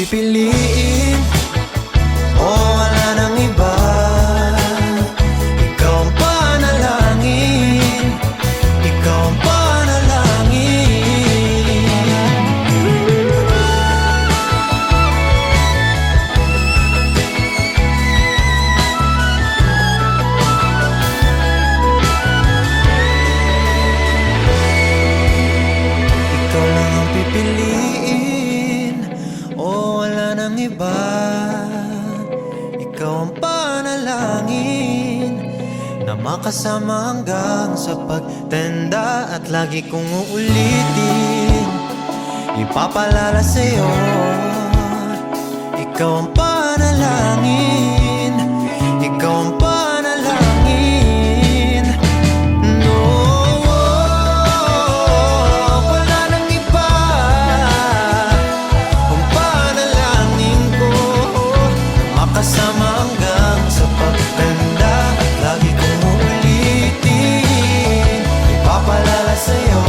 pipiliin o wala nang iba. Ikaw ang panalangin, ikaw ang panalangin. Ikaw lang ang pipiliin o wala nang iba. Ikaw ang panalangin na makasama hanggang sa pagtanda. At lagi kong uulitin, ipapalala sa'yo, ikaw ang panalangin, ikaw ang panalangin. No, wala nang iba. Ang panalangin ko, makasama hanggang sa pagtanda. At lagi kong uulitin, ipapalala sa'yo,